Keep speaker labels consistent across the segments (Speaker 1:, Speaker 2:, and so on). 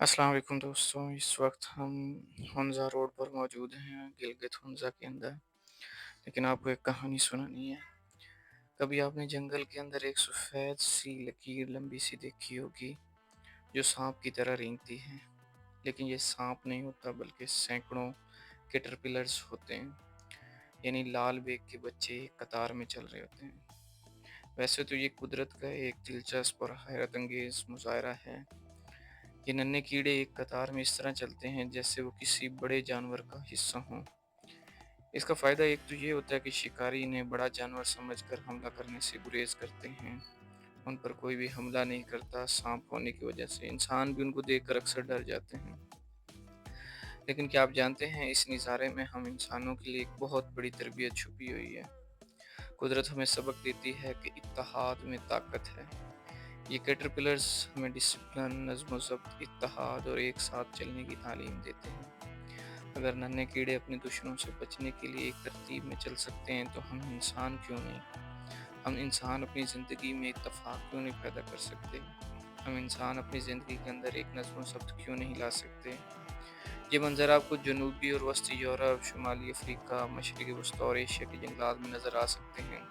Speaker 1: अस्सलाम वालेकुम दोस्तों। इस वक्त हम हुंज़ा रोड पर मौजूद हैं, गिलगित हुंज़ा के अंदर। लेकिन आपको एक कहानी सुनानी है। कभी आपने जंगल के अंदर एक सफ़ेद सी लकीर लंबी सी देखी होगी जो सांप की तरह रेंगती है। लेकिन ये सांप नहीं होता बल्कि सैकड़ों कैटरपिलर्स होते हैं, यानी लाल बेग के बच्चे एक कतार में चल रहे होते हैं। वैसे तो ये कुदरत का एक दिलचस्प और हैरत अंगेज मुजाहरा है। ये नन्हे कीड़े एक कतार में इस तरह चलते हैं जैसे वो किसी बड़े जानवर का हिस्सा हों। इसका फ़ायदा एक तो ये होता है कि शिकारी इन्हें बड़ा जानवर समझकर हमला करने से गुरेज करते हैं। उन पर कोई भी हमला नहीं करता। सांप होने की वजह से इंसान भी उनको देखकर अक्सर डर जाते हैं। लेकिन क्या आप जानते हैं, इस नज़ारे में हम इंसानों के लिए एक बहुत बड़ी तरबियत छुपी हुई है। कुदरत हमें सबक देती है कि इत्तेहाद में ताकत है। ये कैटरपिलर्स हमें डिसिप्लिन, नज़्म ज़ब्त, इत्तेहाद और एक साथ चलने की तालीम देते हैं। अगर नन्हे कीड़े अपने दुश्मनों से बचने के लिए एक तरतीब में चल सकते हैं तो हम इंसान क्यों नहीं? हम इंसान अपनी ज़िंदगी में इत्तेफाक क्यों नहीं पैदा कर सकते? हम इंसान अपनी ज़िंदगी के अंदर एक नज़्म ज़ब्त क्यों नहीं ला सकते? ये मंज़र आपको जनूबी और वस्ती यूरोप, शुमाली अफ्रीका, मशरक़ी वसत और एशिया के जंगलात में नज़र आ सकते हैं।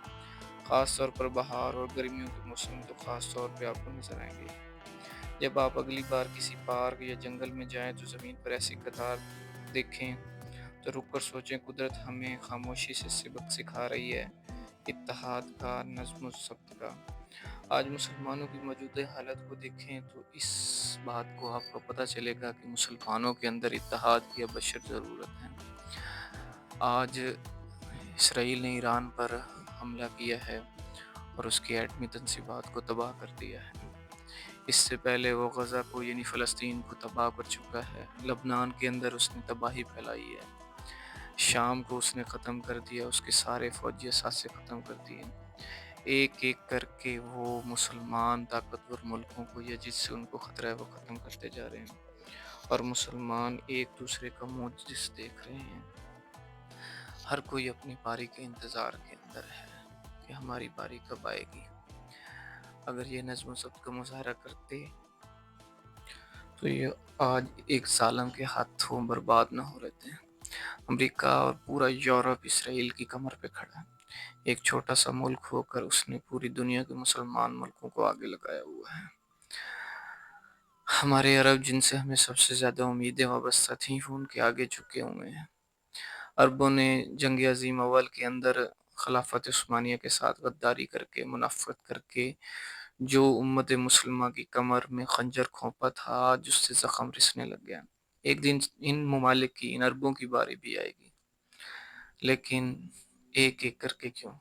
Speaker 1: ख़ास तौर पर बहार और गर्मियों के मौसम में तो ख़ास तौर पे आपको नज़र आएंगे। जब आप अगली बार किसी पार्क या जंगल में जाएं तो ज़मीन पर ऐसी कतार देखें तो रुक कर सोचें, कुदरत हमें खामोशी से सबक सिखा रही है, इत्तेहाद का, नज़्म ज़ब्त का। आज मुसलमानों की मौजूदा हालत को देखें तो इस बात को आपको पता चलेगा कि मुसलमानों के अंदर इत्तेहाद की अब बशर ज़रूरत है। आज इसराइल ने ईरान पर हमला किया है और उसकी एटमी तंसीबात को तबाह कर दिया है। इससे पहले वो गज़ा को यानी फ़लस्तीन को तबाह कर चुका है। लबनान के अंदर उसने तबाही फैलाई है। शाम को उसने ख़त्म कर दिया, उसके सारे फ़ौजी असासे ख़त्म कर दिए। एक-एक करके वो मुसलमान ताकतवर मुल्कों को या जिससे उनको ख़तरा है वो ख़त्म करते जा रहे हैं और मुसलमान एक दूसरे का मुँह-जिस देख रहे हैं। हर कोई अपनी बारी के इंतज़ार के अंदर है कि हमारी बारी कब आएगी। अगर ये नज़्म ज़ब्त का मुज़ाहरा करते तो ये आज एक ज़ालिम के हाथों बर्बाद ना हो रहे थे। अमेरिका और पूरा यूरोप इसराइल की कमर पे खड़ा है। एक छोटा सा मुल्क होकर उसने पूरी दुनिया के मुसलमान मुल्कों को आगे लगाया हुआ है। हमारे अरब जिनसे हमें सबसे ज़्यादा उम्मीदें वाबस्ता थीं वो उनके आगे झुके हुए हैं। अरबों ने जंग अज़ीम अव्वल के अंदर खिलाफत उस्मानिया के साथ गद्दारी करके, मुनाफ़िक़त करके जो उम्मत मुसलमा की कमर में खंजर खोंपा था, आज उससे ज़ख्म रिसने लग गया। एक दिन इन ममालिक की, इन अरबों की बारी भी आएगी। लेकिन एक-एक करके क्यों?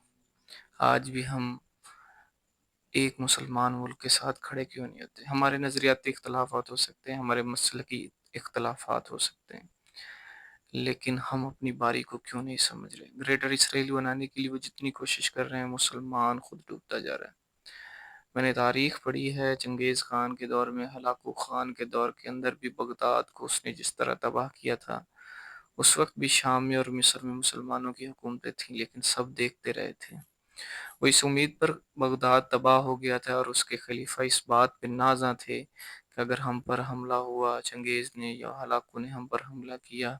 Speaker 1: आज भी हम एक मुसलमान मुल्क के साथ खड़े क्यों नहीं होते? हमारे नज़रियाती इख्तलाफ़ात हो सकते हैं, हमारे मसलकी इख्तलाफ़ात हो सकते हैं, लेकिन हम अपनी बारी को क्यों नहीं समझ रहे? ग्रेटर इसराइल बनाने के लिए वो जितनी कोशिश कर रहे हैं, मुसलमान खुद डूबता जा रहा है। मैंने तारीख़ पढ़ी है, चंगेज़ ख़ान के दौर में, हलाकू ख़ान के दौर के अंदर भी बगदाद को उसने जिस तरह तबाह किया था, उस वक़्त भी शाम में और मिस्र में मुसलमानों की हुकूमतें थीं, लेकिन सब देखते रहे थे। वो इस उम्मीद पर बगदाद तबाह हो गया था और उसके खलीफा इस बात पे नाज़ा थे कि अगर हम पर हमला हुआ, चंगेज़ ने या हलाकू ने हम पर हमला किया,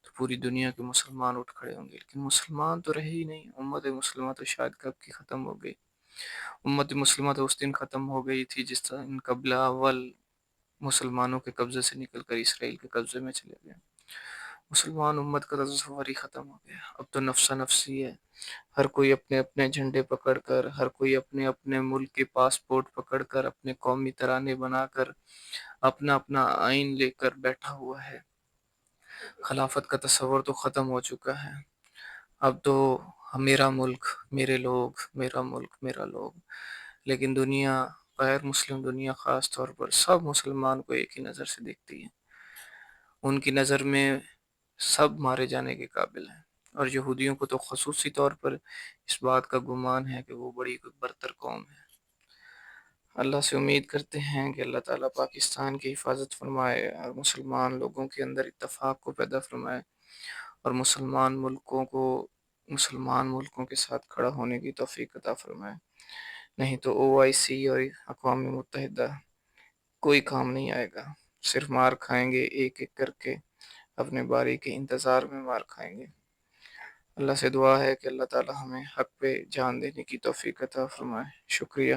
Speaker 1: तो पूरी दुनिया के मुसलमान उठ खड़े होंगे। लेकिन मुसलमान तो रहे ही नहीं, उम्मत मुस्लिमा तो शायद कब की ख़त्म हो गई। उम्मत मुस्लिमा तो उस दिन ख़त्म हो गई थी जिस दिन कबीला अव्वल मुसलमानों के कब्ज़े से निकल कर इसराइल के कब्ज़े में चले गए। मुसलमान उम्मत का तसव्वुर ही ख़त्म हो गया। अब तो नफ़्सा नफ़सी है। हर कोई अपने-अपने झंडे पकड़कर, हर कोई अपने-अपने मुल्क के पासपोर्ट पकड़कर, अपने कौमी तराने बनाकर, अपना-अपना आइन लेकर बैठा हुआ है। खिलाफत का तसव्वुर तो ख़त्म हो चुका है। अब तो मेरा मुल्क, मेरे लोग, मेरा मुल्क, मेरा लोग। लेकिन दुनिया, गैर मुस्लिम दुनिया ख़ास तौर पर सब मुसलमान को एक ही नज़र से देखती है। उनकी नज़र में सब मारे जाने के काबिल हैं और यहूदियों को तो ख़ुसूसी तौर पर इस बात का गुमान है कि वो बड़ी बरतर कौम है। अल्लाह से उम्मीद करते हैं कि अल्लाह ताला पाकिस्तान की हिफाज़त फ़रमाए और मुसलमान लोगों के अंदर इत्तेफ़ाक को पैदा फ़रमाए और मुसलमान मुल्कों के साथ खड़ा होने की तौफ़ीक अता फ़रमाए। नहीं तो ओआईसी और अक़वाम मुत्तहिदा कोई काम नहीं आएगा। صرف مار کھائیں گے ایک ایک کر کے، اپنے باری کے انتظار میں مار کھائیں گے۔ اللہ سے دعا ہے کہ اللہ تعالی ہمیں حق پہ جان دینے کی توفیق عطا فرمائے۔ شکریہ۔